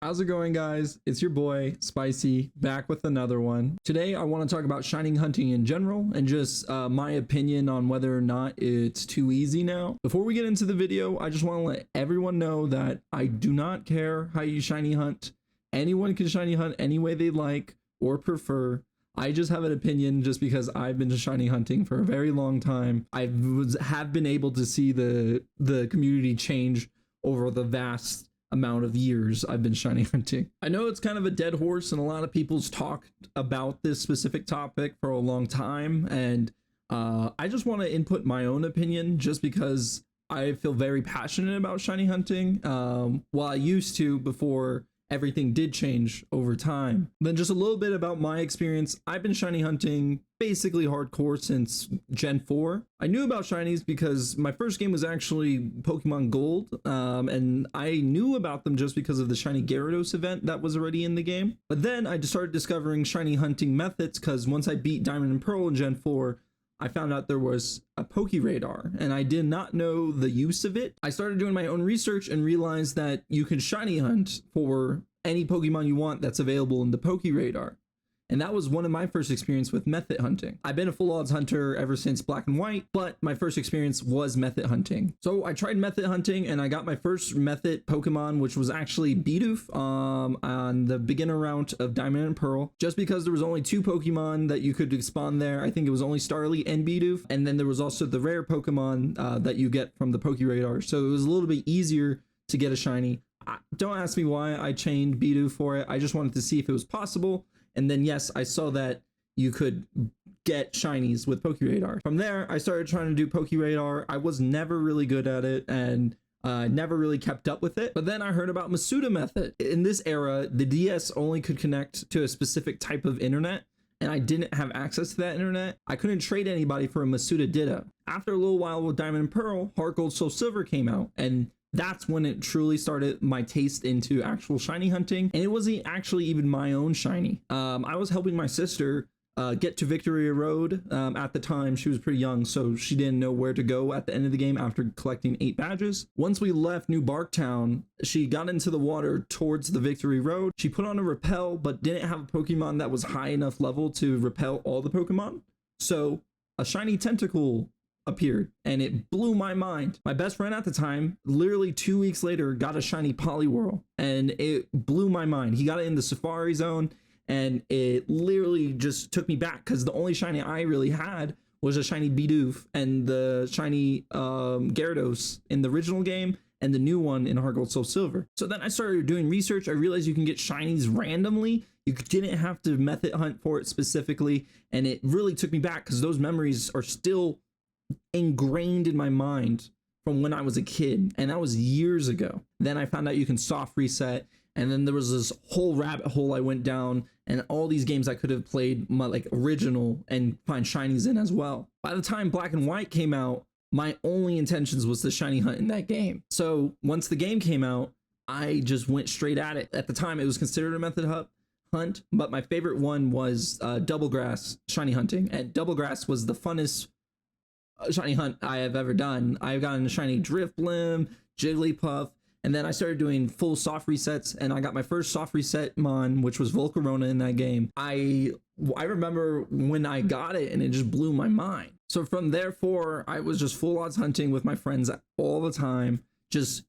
How's it going, guys? It's your boy Spicy back with another one. Today I want to talk about shiny hunting in general and just my opinion on whether or not it's too easy now. Before we get into the video, I just want to let everyone know that I do not care how you shiny hunt. Anyone can shiny hunt any way they like or prefer. I just have an opinion just because I've been shiny hunting for a very long time. I have been able to see the community change over the vast amount of years I've been shiny hunting. I know it's kind of a dead horse and a lot of people's talked about this specific topic for a long time, and I just want to input my own opinion just because I feel very passionate about shiny hunting. While I used to before everything did change over time. Then just a little bit about my experience. I've been shiny hunting basically hardcore since Gen 4. I knew about shinies because my first game was actually Pokemon Gold, and I knew about them just because of the shiny Gyarados event that was already in the game. But then I just started discovering shiny hunting methods because once I beat Diamond and Pearl in Gen 4, I found out there was a Poke Radar, and I did not know the use of it. I started doing my own research and realized that you can shiny hunt for any Pokemon you want that's available in the Poke Radar. And that was one of my first experience with method hunting. I've been a full odds hunter ever since Black and White, but my first experience was method hunting. So I tried method hunting and I got my first method Pokemon, which was actually Bidoof on the beginner route of Diamond and Pearl, just because there was only two Pokemon that you could spawn there. I think it was only Starly and Bidoof. And then there was also the rare Pokemon that you get from the Poke Radar. So it was a little bit easier to get a shiny. Don't ask me why I chained Bidoof for it. I just wanted to see if it was possible. And then, yes, I saw that you could get shinies with Poke Radar. From there, I started trying to do Poke Radar. I was never really good at it and never really kept up with it. But then I heard about Masuda method. In this era, the DS only could connect to a specific type of internet, and I didn't have access to that internet. I couldn't trade anybody for a Masuda Ditto. After a little while with Diamond and Pearl, Heart Gold Soul Silver came out, and that's when it truly started my taste into actual shiny hunting. And it wasn't actually even my own shiny. I was helping my sister get to Victory Road. At the time, she was pretty young, so she didn't know where to go at the end of the game after collecting 8 badges. Once we left New Barktown, she got into the water towards the Victory Road. She put on a repel, but didn't have a Pokemon that was high enough level to repel all the Pokemon. So a shiny Tentacool appeared, and it blew my mind. My best friend at the time, literally 2 weeks later, got a shiny Poliwhirl, and it blew my mind. He got it in the Safari Zone, and it literally just took me back because the only shiny I really had was a shiny Bidoof and the shiny Gyarados in the original game and the new one in Heart Gold Soul Silver. So then I started doing research. I realized you can get shinies randomly. You didn't have to method hunt for it specifically, and it really took me back because those memories are still ingrained in my mind from when I was a kid, and that was years ago. Then I found out you can soft reset, and then there was this whole rabbit hole I went down, and all these games I could have played my like original and find shinies in as well. By the time Black and White came out, my only intentions was to shiny hunt in that game. So once the game came out, I just went straight at it. At the time, it was considered a method hunt, but my favorite one was Double Grass shiny hunting, and Double Grass was the funnest shiny hunt I have ever done. I've gotten a shiny Drifblim, Jigglypuff, and then I started doing full soft resets, and I got my first soft reset mon, which was Volcarona in that game. I remember when I got it, and it just blew my mind. So from therefore, I was just full odds hunting with my friends all the time, just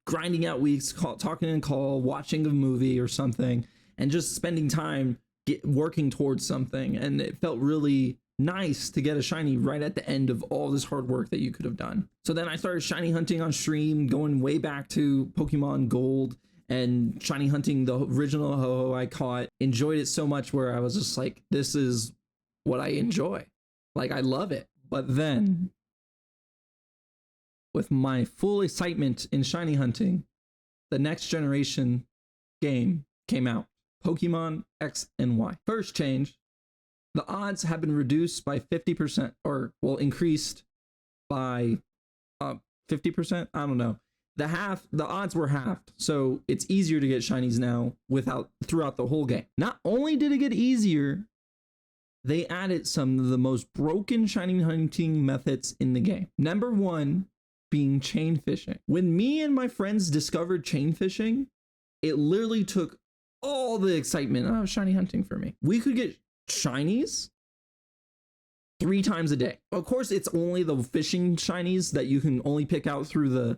grinding out weeks, talking in call, watching a movie or something, and just spending time working towards something. And it felt really nice to get a shiny right at the end of all this hard work that you could have done. So then I started shiny hunting on stream, going way back to Pokemon Gold and shiny hunting the original Ho-Oh I caught. Enjoyed it so much where I was just like, this is what I enjoy. Like, I love it. But then, with my full excitement in shiny hunting, the next generation game came out, Pokemon X and Y. First change, the odds have been reduced by 50%, or well, increased by 50%. I don't know. The odds were halved, so it's easier to get shinies now throughout the whole game. Not only did it get easier, they added some of the most broken shiny hunting methods in the game. Number one being chain fishing. When me and my friends discovered chain fishing, it literally took all the excitement of shiny hunting for me. We could get shinies 3 times a day. Of course, it's only the fishing shinies that you can only pick out through the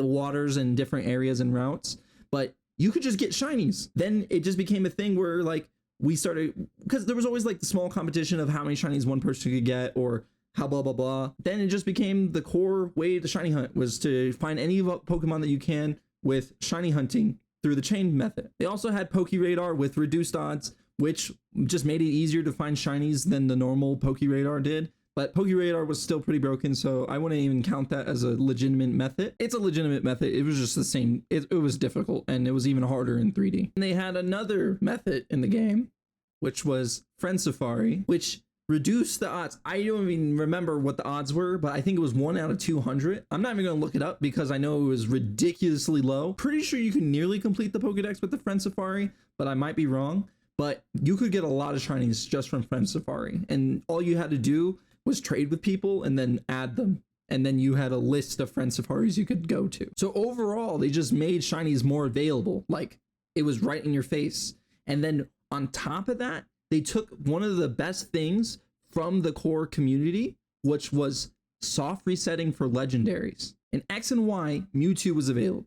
waters and different areas and routes, but you could just get shinies. Then it just became a thing where like we started, because there was always like the small competition of how many shinies one person could get or how blah blah blah. Then it just became the core way to shiny hunt was to find any Pokemon that you can with shiny hunting through the chain method. They also had Poke Radar with reduced odds, which just made it easier to find shinies than the normal Poke Radar did. But Poke Radar was still pretty broken, so I wouldn't even count that as a legitimate method. It's a legitimate method. It was just the same. It was difficult, and it was even harder in 3D. And they had another method in the game, which was Friend Safari, which reduced the odds. I don't even remember what the odds were, but I think it was 1 out of 200. I'm not even going to look it up because I know it was ridiculously low. Pretty sure you can nearly complete the Pokedex with the Friend Safari, but I might be wrong. But you could get a lot of shinies just from Friend Safari, and all you had to do was trade with people and then add them. And then you had a list of Friend Safaris you could go to. So overall, they just made shinies more available. Like it was right in your face. And then on top of that, they took one of the best things from the core community, which was soft resetting for legendaries. In X and Y, Mewtwo was available,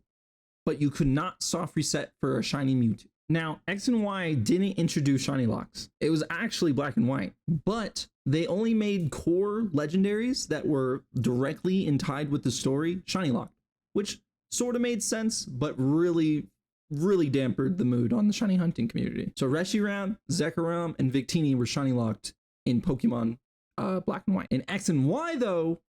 but you could not soft reset for a shiny Mewtwo. Now, X and Y didn't introduce shiny locks. It was actually black and white, but they only made core legendaries that were directly tied with the story shiny locked, which sort of made sense, but really dampened the mood on the shiny hunting community. So Reshiram, Zekrom, and Victini were shiny locked in Pokemon Black and White. In X and Y though,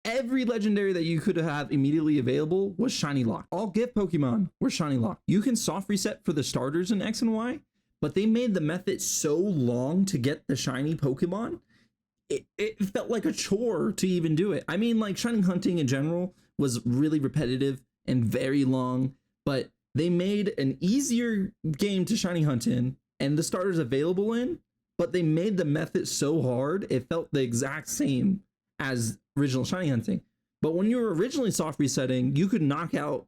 every legendary that you could have immediately available was shiny locked. All gift Pokemon were shiny locked. You can soft reset for the starters in X and Y, but they made the method so long to get the shiny Pokemon, it felt like a chore to even do it. I mean, like shiny hunting in general was really repetitive and very long, but they made an easier game to shiny hunt in and the starters available in, but they made the method so hard, it felt the exact same as original shiny hunting. But when you were originally soft resetting, you could knock out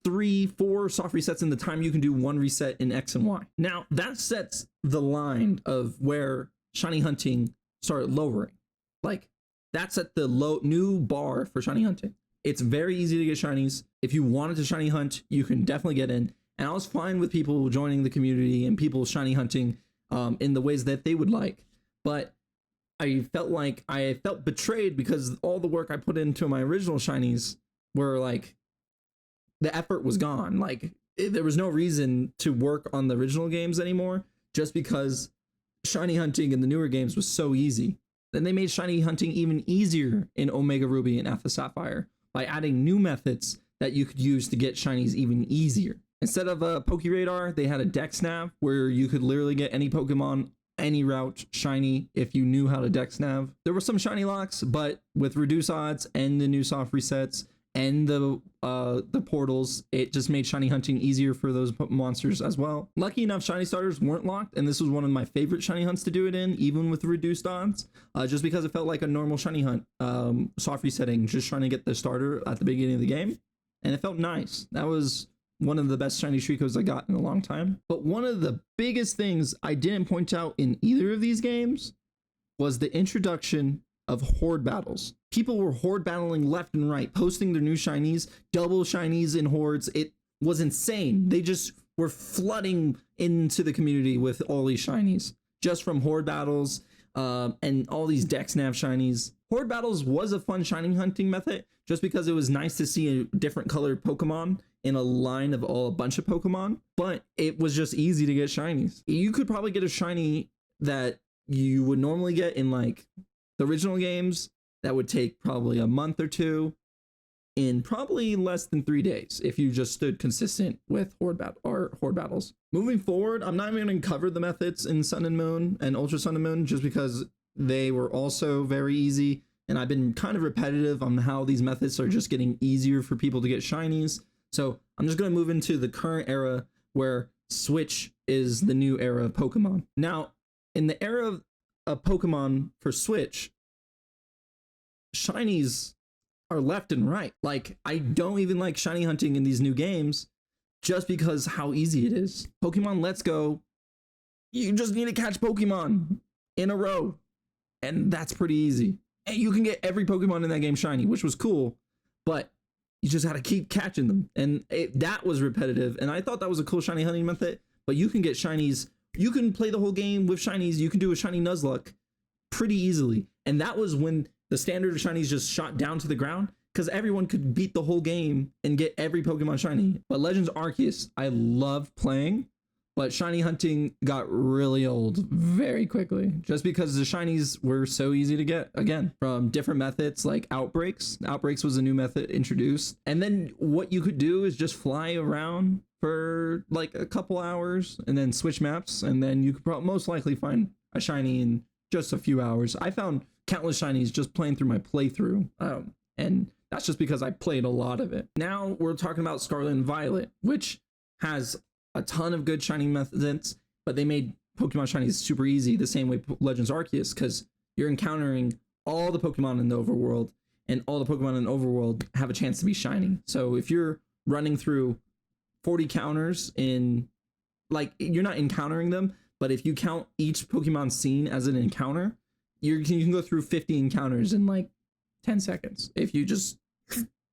3-4 soft resets in the time you can do 1 reset in X and Y. Now that sets the line of where shiny hunting started lowering. Like that's at the new bar for shiny hunting. It's very easy to get shinies. If you wanted to shiny hunt, you can definitely get in. And I was fine with people joining the community and people shiny hunting in the ways that they would like. But I felt betrayed because all the work I put into my original shinies were like, the effort was gone. Like there was no reason to work on the original games anymore just because shiny hunting in the newer games was so easy. Then they made shiny hunting even easier in Omega Ruby and Alpha Sapphire by adding new methods that you could use to get shinies even easier. Instead of a Poke Radar, they had a Dex Nav where you could literally get any Pokemon, any route shiny if you knew how to Dex Nav. There were some shiny locks, but with reduced odds and the new soft resets and the portals, it just made shiny hunting easier for those monsters as well. Lucky enough, shiny starters weren't locked, and this was one of my favorite shiny hunts to do it in, even with reduced odds, just because it felt like a normal shiny hunt, soft resetting, just trying to get the starter at the beginning of the game, and it felt nice. That was one of the best shiny Treeckos I got in a long time. But one of the biggest things I didn't point out in either of these games was the introduction of horde battles. People were horde battling left and right, posting their new shinies, double shinies in hordes. It was insane. They just were flooding into the community with all these shinies just from horde battles and all these Dex Nav shinies. Horde battles was a fun shiny hunting method just because it was nice to see a different colored Pokemon in a line of a bunch of Pokemon, but it was just easy to get shinies. You could probably get a shiny that you would normally get in like the original games that would take probably a month or two in probably less than 3 days if you just stood consistent with horde battles. Moving forward, I'm not even going to cover the methods in Sun and Moon and Ultra Sun and Moon just because they were also very easy, and I've been kind of repetitive on how these methods are just getting easier for people to get shinies. So I'm just going to move into the current era where Switch is the new era of Pokemon. Now, in the era of Pokemon for Switch, shinies are left and right. Like, I don't even like shiny hunting in these new games just because how easy it is. Pokemon Let's Go, you just need to catch Pokemon in a row, and that's pretty easy. And you can get every Pokemon in that game shiny, which was cool, but you just got to keep catching them. And that was repetitive. And I thought that was a cool shiny hunting method, but you can get shinies. You can play the whole game with shinies. You can do a shiny Nuzlocke pretty easily. And that was when the standard shinies just shot down to the ground, because everyone could beat the whole game and get every Pokemon shiny. But Legends Arceus, I loved playing, but shiny hunting got really old very quickly, just because the shinies were so easy to get, again, from different methods like outbreaks. Outbreaks was a new method introduced. And then what you could do is just fly around for like a couple hours and then switch maps, and then you could most likely find a shiny in just a few hours. I found countless shinies just playing through my playthrough, and that's just because I played a lot of it. Now we're talking about Scarlet and Violet, which has a ton of good shiny methods, but they made Pokemon shinies super easy, the same way Legends Arceus, because you're encountering all the Pokemon in the overworld, and all the Pokemon in the overworld have a chance to be shiny. So if you're running through 40 counters in, like, you're not encountering them, but if you count each Pokemon scene as an encounter, you can go through 50 encounters in like 10 seconds if you just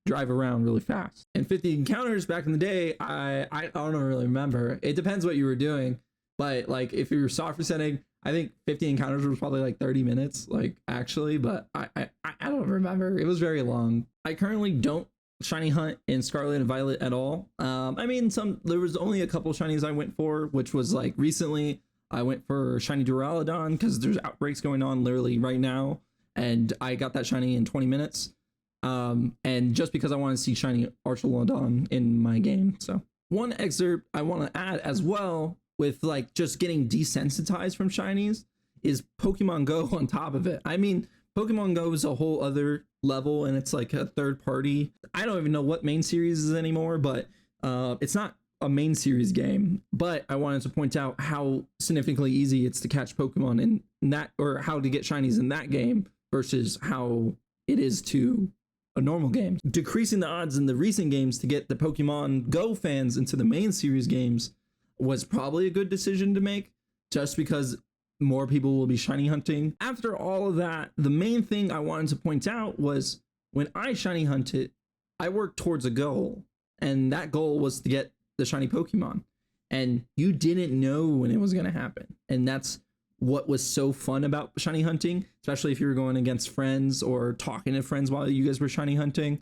drive around really fast. And 50 encounters back in the day, I don't really remember. It depends what you were doing, but like if you were software setting, I think 50 encounters was probably like 30 minutes, like actually, but I don't remember. It was very long. I currently don't shiny hunt in Scarlet and Violet at all. I mean, there was only a couple shinies I went for, which was like recently I went for shiny Duraludon because there's outbreaks going on literally right now, and I got that shiny in 20 minutes. And just because I want to see shiny Archelon in my game. So one excerpt I want to add as well, with like just getting desensitized from shinies, is Pokemon Go on top of it. I mean, Pokemon Go is a whole other level, and it's like a third party. I don't even know what main series is anymore, but it's not a main series game. But I wanted to point out how significantly easy it's to catch Pokemon in that, or how to get shinies in that game versus how it is to a normal game. Decreasing the odds in the recent games to get the Pokemon Go fans into the main series games was probably a good decision to make, just because more people will be shiny hunting. After all of that, the main thing I wanted to point out was when I shiny hunted, I worked towards a goal, and that goal was to get the shiny Pokemon, and you didn't know when it was going to happen. And that's what was so fun about shiny hunting, especially if you were going against friends or talking to friends while you guys were shiny hunting.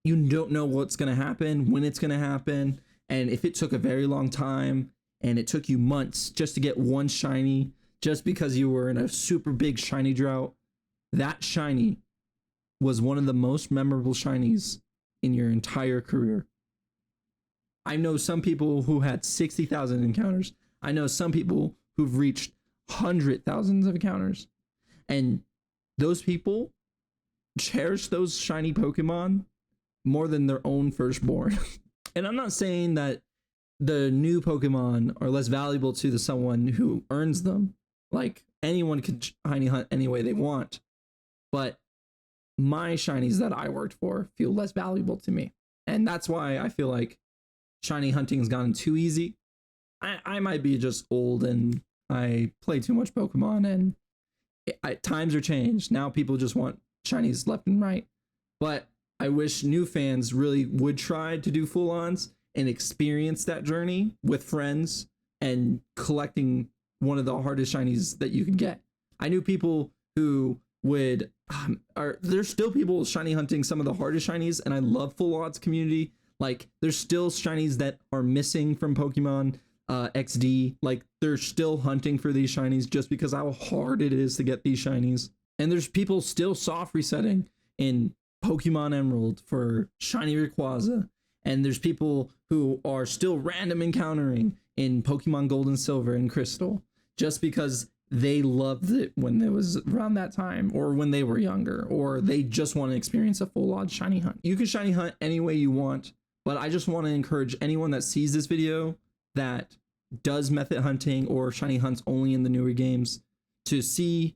You don't know what's going to happen, when it's going to happen, and if it took a very long time and it took you months just to get one shiny, just because you were in a super big shiny drought, that shiny was one of the most memorable shinies in your entire career. I know some people who had 60,000 encounters. I know some people who've reached 100,000s of encounters, and those people cherish those shiny Pokemon more than their own firstborn. And I'm not saying that the new Pokemon are less valuable to someone who earns them. Like, anyone could shiny hunt any way they want, but my shinies that I worked for feel less valuable to me. And that's why I feel like shiny hunting has gotten too easy. I might be just old and I play too much Pokemon, and times are changed. Now people just want shinies left and right. But I wish new fans really would try to do full-ons and experience that journey with friends and collecting one of the hardest shinies that you can get. I knew people who would, there's still people shiny hunting some of the hardest shinies, and I love full odds community. Like, there's still shinies that are missing from Pokemon XD. Like, they're still hunting for these shinies just because how hard it is to get these shinies. And there's people still soft resetting in Pokemon Emerald for shiny Rayquaza. And there's people who are still random encountering in Pokemon Gold and Silver and Crystal just because they loved it when it was around that time, or when they were younger, or they just want to experience a full on shiny hunt. You can shiny hunt any way you want, but I just want to encourage anyone that sees this video that does method hunting or shiny hunts only in the newer games to see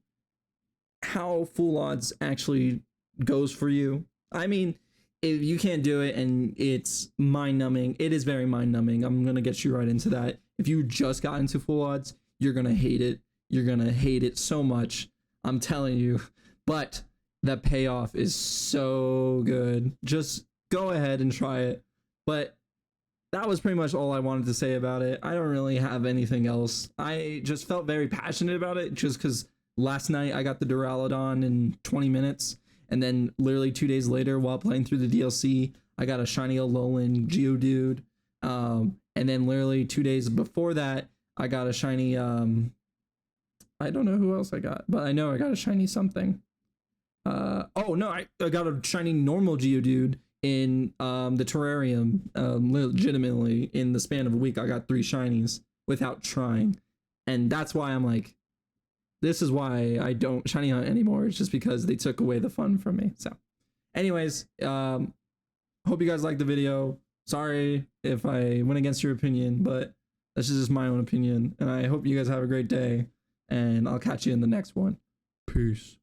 how full odds actually goes for you. I mean, if you can't do it and it's mind numbing, it is very mind numbing. I'm gonna get you right into that. If you just got into full odds, you're gonna hate it. You're gonna hate it so much. I'm telling you. But the payoff is so good. Just go ahead and try it. But that was pretty much all I wanted to say about it. I don't really have anything else. I just felt very passionate about it just because last night I got the Duraludon in 20 minutes. And then literally 2 days later, while playing through the DLC, I got a shiny Alolan Geodude. And then literally 2 days before that, I got a shiny, I don't know who else I got, but I know I got a shiny something. Oh no, I got a shiny normal Geodude in the terrarium. Legitimately, in the span of a week, I got 3 shinies without trying. And that's why I'm like, this is why I don't shiny hunt anymore. It's just because they took away the fun from me. So anyways, hope you guys liked the video. Sorry if I went against your opinion, but this is just my own opinion. And I hope you guys have a great day, and I'll catch you in the next one. Peace.